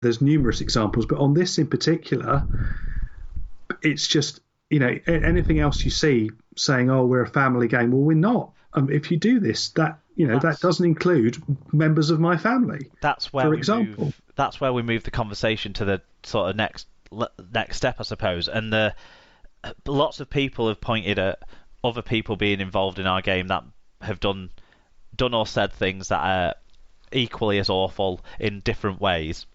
there's numerous examples, but on this in particular, it's just, anything else you see saying, oh, we're a family game. Well, we're not. If you do this, that doesn't include members of my family. That's where for example. That's where we move the conversation to the sort of next step, I suppose. And lots of people have pointed at other people being involved in our game that have done or said things that are equally as awful in different ways.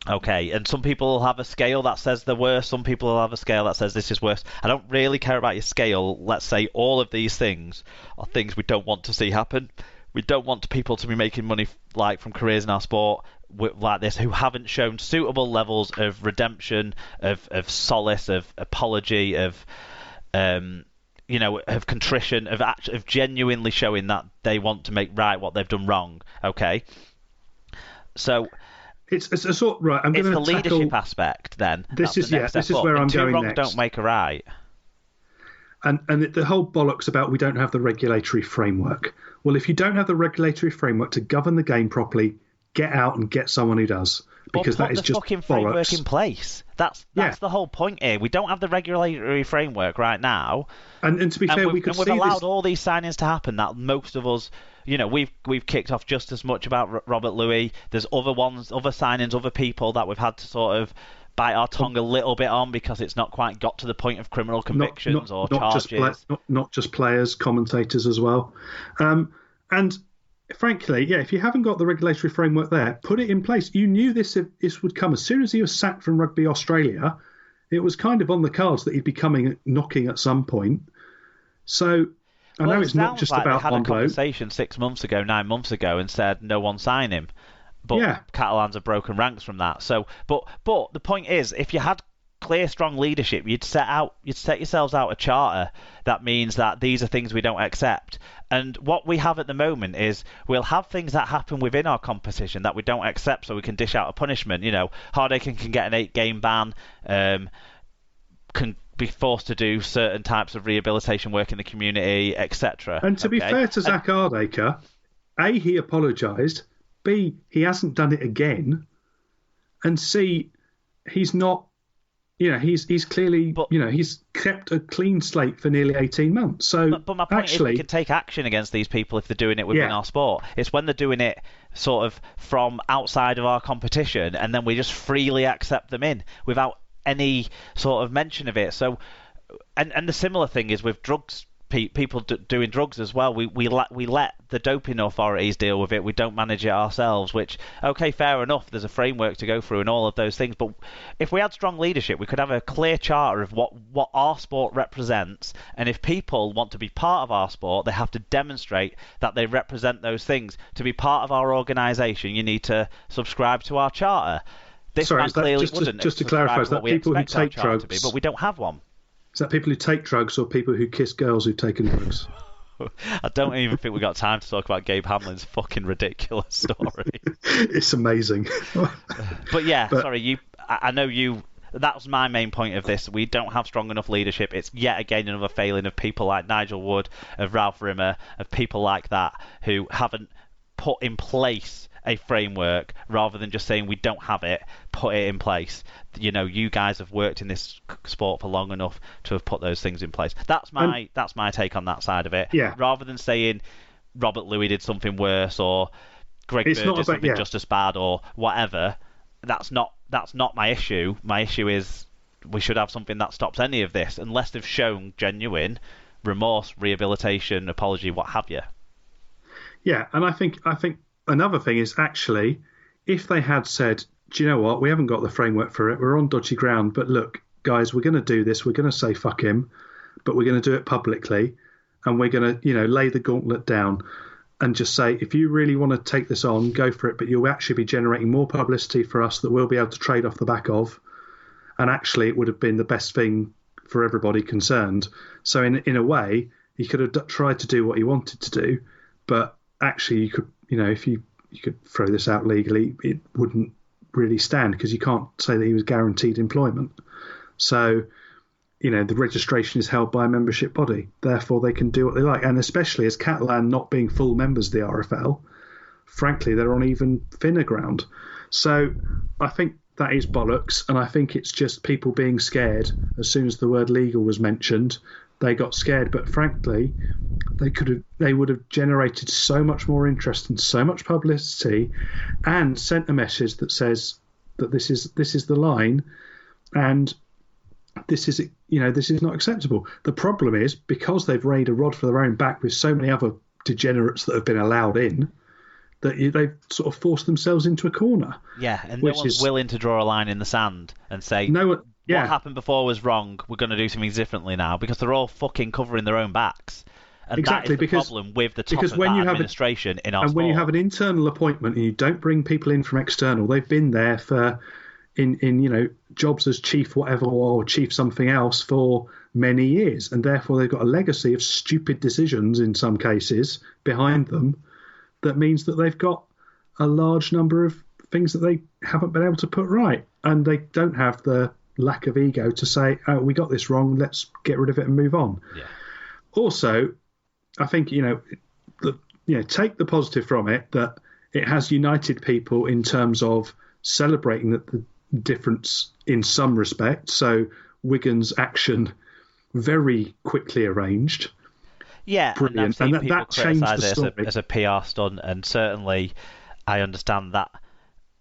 Okay, and some people will have a scale that says they're worse, some people will have a scale that says this is worse. I don't really care about your scale. Let's say all of these things are things we don't want to see happen. We don't want people to be making money from careers in our sport like this who haven't shown suitable levels of redemption, of solace, of apology, of contrition, of genuinely showing that they want to make right what they've done wrong. Okay, so it's a sort right. I'm it's going the to leadership aspect. Then this is where I'm two going wrongs next. Don't make a right. And the whole bollocks about we don't have the regulatory framework. Well, if you don't have the regulatory framework to govern the game properly, get out and get someone who does, because that is just fucking framework bollocks. in place. That's the whole point here. We don't have the regulatory framework right now. And to be fair, we've allowed all these signings to happen that most of us, we've kicked off just as much about Robert Louis. There's other signings, other people that we've had to sort of bite our tongue a little bit on because it's not quite got to the point of criminal convictions or charges. Not just players, commentators as well. And frankly, if you haven't got the regulatory framework there, put it in place. You knew this would come. As soon as he was sacked from Rugby Australia, it was kind of on the cards that he'd be knocking at some point. So I know it's not just about one bloke. They had a conversation 9 months ago and said no one sign him. But Catalans have broken ranks from that. So, but the point is, if you had clear, strong leadership, you'd set yourselves out a charter that means that these are things we don't accept. And what we have at the moment is we'll have things that happen within our competition that we don't accept, so we can dish out a punishment. Hardacre can get an 8-game ban, can be forced to do certain types of rehabilitation work in the community, etc. And to be fair to Zach Hardacre, A, he apologised. B, he hasn't done it again, and C, he's not. He's clearly. He's kept a clean slate for nearly 18 months. So, but my point is, we can take action against these people if they're doing it within our sport. It's when they're doing it sort of from outside of our competition, and then we just freely accept them in without any sort of mention of it. So, and the similar thing is with drugs. People doing drugs as well. We let the doping authorities deal with it. We don't manage it ourselves. Which, okay, fair enough. There's a framework to go through and all of those things. But if we had strong leadership, we could have a clear charter of what our sport represents. And if people want to be part of our sport, they have to demonstrate that they represent those things. To be part of our organisation, you need to subscribe to our charter. This man clearly wouldn't. Just to clarify, is that people who take drugs? But we don't have one. Is that people who take drugs or people who kiss girls who've taken drugs? I don't even think we've got time to talk about Gabe Hamlin's fucking ridiculous story. It's amazing. But sorry, I know you. That was my main point of this. We don't have strong enough leadership. It's yet again another failing of people like Nigel Wood, of Ralph Rimmer, of people like that who haven't put in place a framework rather than just saying we don't have it, put it in place. You guys have worked in this sport for long enough to have put those things in place. That's my take on that side of it. Yeah. Rather than saying Robert Louis did something worse or Greg Bird did something just as bad or whatever. That's not my issue. My issue is we should have something that stops any of this unless they've shown genuine remorse, rehabilitation, apology, what have you. Yeah, and I think another thing is actually if they had said, do you know what, we haven't got the framework for it, we're on dodgy ground, but look, guys, we're going to do this, we're going to say fuck him, but we're going to do it publicly, and we're going to, lay the gauntlet down and just say, if you really want to take this on, go for it, but you'll actually be generating more publicity for us that we'll be able to trade off the back of, and actually it would have been the best thing for everybody concerned. So in a way, he could have tried to do what he wanted to do, but actually you could, if you could throw this out legally, it wouldn't really stand because you can't say that he was guaranteed employment. So, the registration is held by a membership body. Therefore, they can do what they like. And especially as Catalan not being full members of the RFL, frankly, they're on even thinner ground. So I think that is bollocks, and I think it's just people being scared. As soon as the word legal was mentioned, they got scared. But frankly, they would have generated so much more interest and so much publicity, and sent a message that says that this is the line, and this is not acceptable. The problem is, because they've laid a rod for their own back with so many other degenerates that have been allowed in, that they've sort of forced themselves into a corner. Yeah, and no one's willing to draw a line in the sand and say, what happened before was wrong, we're going to do something differently now, because they're all fucking covering their own backs. And exactly, that is the problem with the top of that administration in our sport. And when you have an internal appointment and you don't bring people in from external, they've been there for in jobs as chief whatever or chief something else for many years, and therefore they've got a legacy of stupid decisions in some cases behind them. That means that they've got a large number of things that they haven't been able to put right, and they don't have the lack of ego to say, "Oh, we got this wrong. Let's get rid of it and move on." Yeah. Also, I think take the positive from it, that it has united people in terms of celebrating the difference in some respect. So Wigan's action very quickly arranged. Yeah, brilliant, and that changed the story as a PR stunt, and certainly I understand that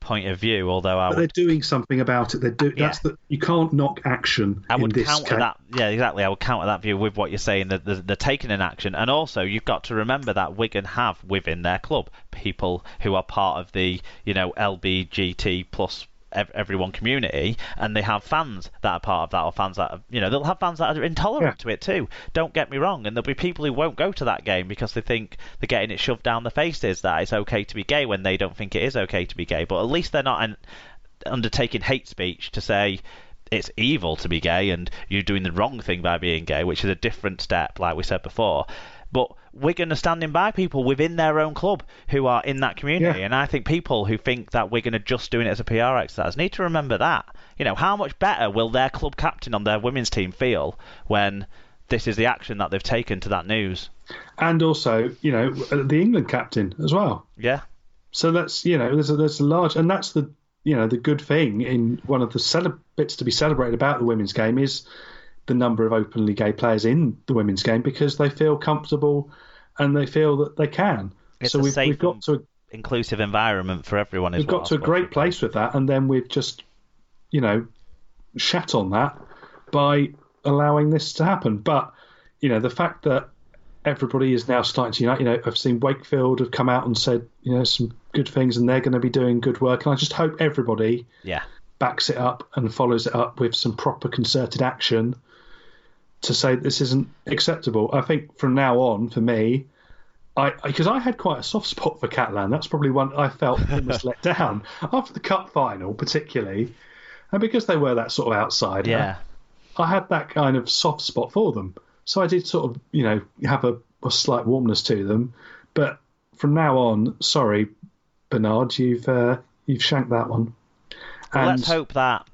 point of view. Although they're doing something about it. You can't knock action. I would counter that. Yeah, exactly. I would counter that view with what you're saying, that they're taking an action, and also you've got to remember that Wigan have within their club people who are part of the LBGT plus everyone community, and they have fans that are part of that, or fans that are, they'll have fans that are intolerant to it too. Don't get me wrong, and there'll be people who won't go to that game because they think they're getting it shoved down their faces that it's okay to be gay when they don't think it is okay to be gay. But at least they're not undertaking hate speech to say it's evil to be gay and you're doing the wrong thing by being gay, which is a different step, like we said before. But Wigan are standing by people within their own club who are in that community. And I think people who think that Wigan are just doing it as a PR exercise need to remember that. How much better will their club captain on their women's team feel when this is the action that they've taken to that news? And also, the England captain as well. Yeah. So that's, there's a large, and that's the good thing in one of the bits to be celebrated about the women's game is the number of openly gay players in the women's game, because they feel comfortable and they feel that they can. It's a safe, we've got to inclusive environment for everyone. We've got to a great place with that, and then we've just, shat on that by allowing this to happen. But the fact that everybody is now starting to unite. I've seen Wakefield have come out and said some good things, and they're going to be doing good work. And I just hope everybody backs it up and follows it up with some proper concerted action to say this isn't acceptable. I think from now on, for me, because I had quite a soft spot for Catalan. That's probably one I felt almost let down after the cup final, particularly, and because they were that sort of outsider. Yeah. I had that kind of soft spot for them, so I did sort of have a slight warmness to them. But from now on, sorry, Bernard, you've shanked that one. Well, let's hope that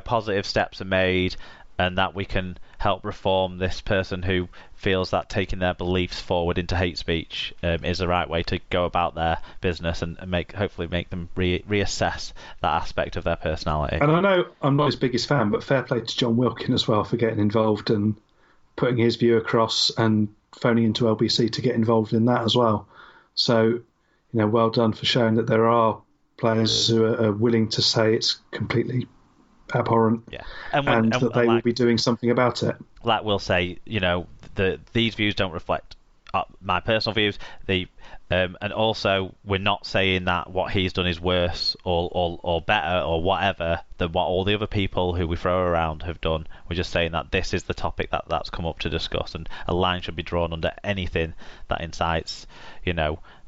positive steps are made, and that we can help reform this person who feels that taking their beliefs forward into hate speech is the right way to go about their business, and hopefully make them reassess that aspect of their personality. And I know I'm not his biggest fan, but fair play to John Wilkin as well for getting involved and putting his view across and phoning into LBC to get involved in that as well. So, well done for showing that there are players who are willing to say it's completely abhorrent, and that they will be doing something about it. Like we'll say, these views don't reflect my personal views. And also we're not saying that what he's done is worse or better or whatever than what all the other people who we throw around have done. We're just saying that this is the topic that's come up to discuss, and a line should be drawn under anything that incites,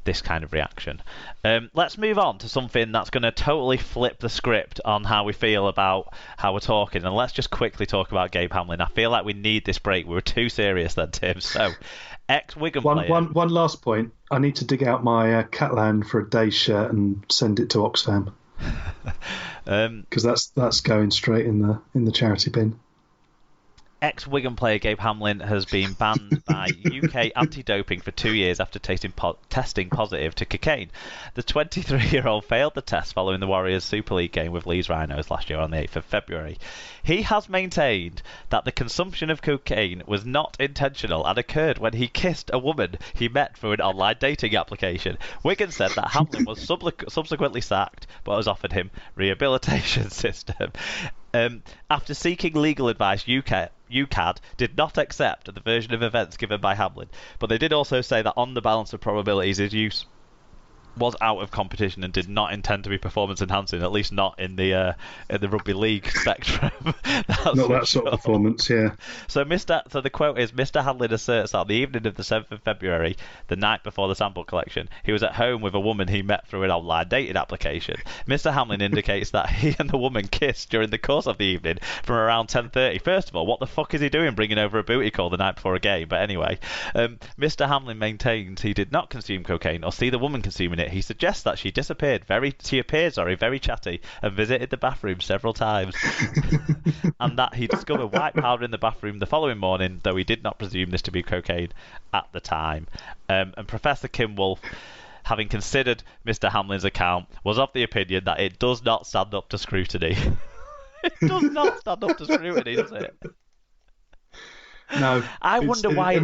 this kind of reaction. Let's move on to something that's going to totally flip the script on how we feel about how we're talking, and let's just quickly talk about Gabe Hamlin. I feel like we need this break. We were too serious then, Tim. So, ex-Wigan player. One last point. I need to dig out my Catalan for a day shirt and send it to Oxfam, because that's going straight in the charity bin. Ex-Wigan player Gabe Hamlin has been banned by UK anti-doping for 2 years after testing positive to cocaine. The 23-year-old failed the test following the Warriors Super League game with Leeds Rhinos last year on the 8th of February. He has maintained that the consumption of cocaine was not intentional and occurred when he kissed a woman he met through an online dating application. Wigan said that Hamlin was subsequently sacked, but has offered him rehabilitation system. After seeking legal advice, UCAD did not accept the version of events given by Hamlin, but they did also say that on the balance of probabilities, his use was out of competition and did not intend to be performance enhancing, at least not in the rugby league spectrum. Not that sort of performance, yeah. So the quote is, Mr. Hanlon asserts that on the evening of the 7th of February, the night before the sample collection, he was at home with a woman he met through an online dating application. Mr. Hamlin indicates that he and the woman kissed during the course of the evening from around 10:30. First of all, what the fuck is he doing bringing over a booty call the night before a game? But anyway, Mr. Hamlin maintains he did not consume cocaine or see the woman consuming it. He suggests that she appeared very chatty and visited the bathroom several times, and that he discovered white powder in the bathroom the following morning, though he did not presume this to be cocaine at the time. And Professor Kim Wolf, having considered Mr. Hamlin's account, was of the opinion that it does not stand up to scrutiny. It does not stand up to scrutiny, does it? No. I wonder why.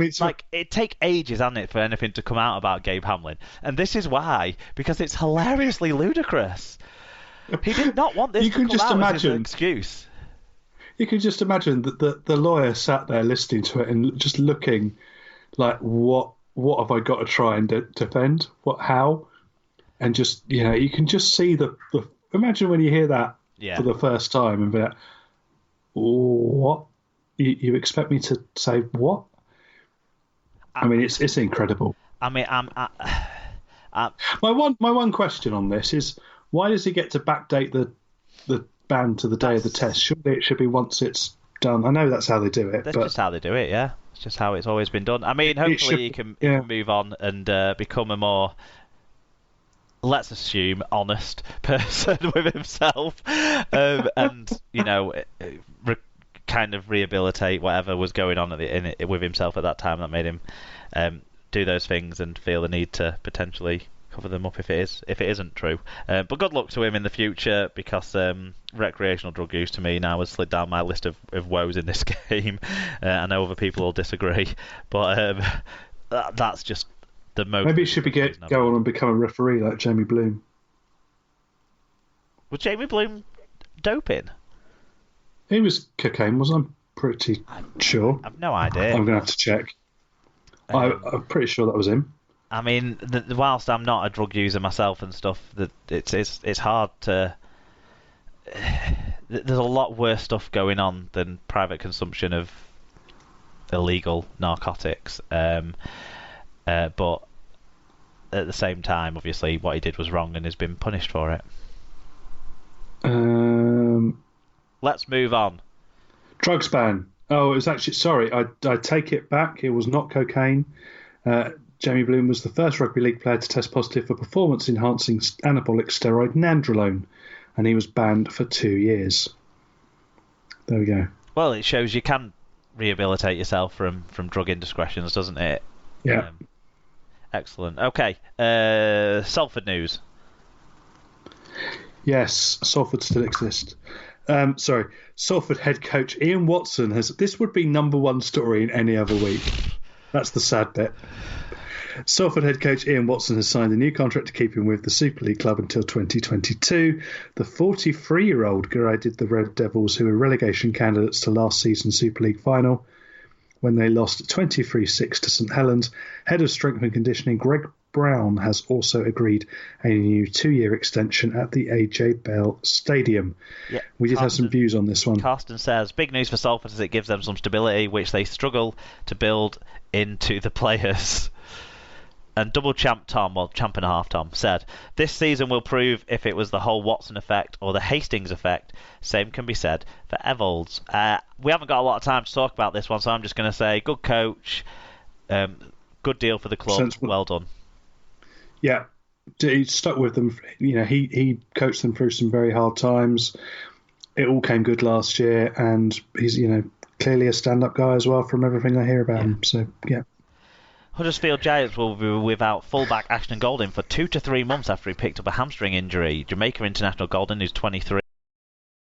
It take ages, hasn't it, for anything to come out about Gabe Hamlin, and this is why, because it's hilariously ludicrous. He did not want this to come out as an excuse. You can just imagine that the lawyer sat there listening to it and just looking like, what have I got to try and defend? How? And just, you can just see the imagine when you hear that for the first time and be like, what? You expect me to say what? I mean, it's incredible. I mean, my one question on this is, why does he get to backdate the ban to the day of the test? Surely it should be once it's done. I know that's how they do it. That's just how they do it, yeah. It's just how it's always been done. I mean, hopefully he can move on and become a more, let's assume, honest person with himself, and kind of rehabilitate whatever was going on with himself at that time that made him do those things and feel the need to potentially cover them up if it isn't true. But good luck to him in the future, because recreational drug use to me now has slid down my list of woes in this game. I know other people will disagree, but that's just the most. Maybe he should go on and become a referee like Jamie Bloom. Was Jamie Bloom doping? He was cocaine, I'm pretty sure. I've no idea. I'm going to have to check. I'm pretty sure that was him. I mean, whilst I'm not a drug user myself and stuff, it's hard to. There's a lot worse stuff going on than private consumption of illegal narcotics. But at the same time, obviously, what he did was wrong and has been punished for it. Let's move on. Drugs ban. Oh, it was actually... Sorry, I take it back. It was not cocaine. Jamie Bloom was the first rugby league player to test positive for performance-enhancing anabolic steroid nandrolone, and he was banned for 2 years. There we go. Well, it shows you can rehabilitate yourself from drug indiscretions, doesn't it? Yeah. Excellent. Okay. Salford news. Yes, Salford still exists. Salford head coach Ian Watson has... This would be number one story in any other week. That's the sad bit. Salford head coach Ian Watson has signed a new contract to keep him with the Super League club until 2022. The 43-year-old guided the Red Devils, who were relegation candidates to last season's Super League final, when they lost 23-6 to St Helens. Head of strength and conditioning Greg Brown has also agreed a new 2-year extension at the AJ Bell Stadium. Yeah, we did have some views on this one. Carsten says, big news for Salford as it gives them some stability, which they struggle to build into the players. And double champ Tom, well, champ and a half Tom, said, this season will prove if it was the whole Watson effect or the Hastings effect. Same can be said for Evolds. We haven't got a lot of time to talk about this one, so I'm just going to say, good coach, good deal for the club, sensible. Well done. Yeah, he stuck with them. He coached them through some very hard times. It all came good last year, and he's clearly a stand-up guy as well from everything I hear about him. So, yeah. Huddersfield Giants will be without fullback Ashton Golding for 2 to 3 months after he picked up a hamstring injury. Jamaica international Golding, who's 23,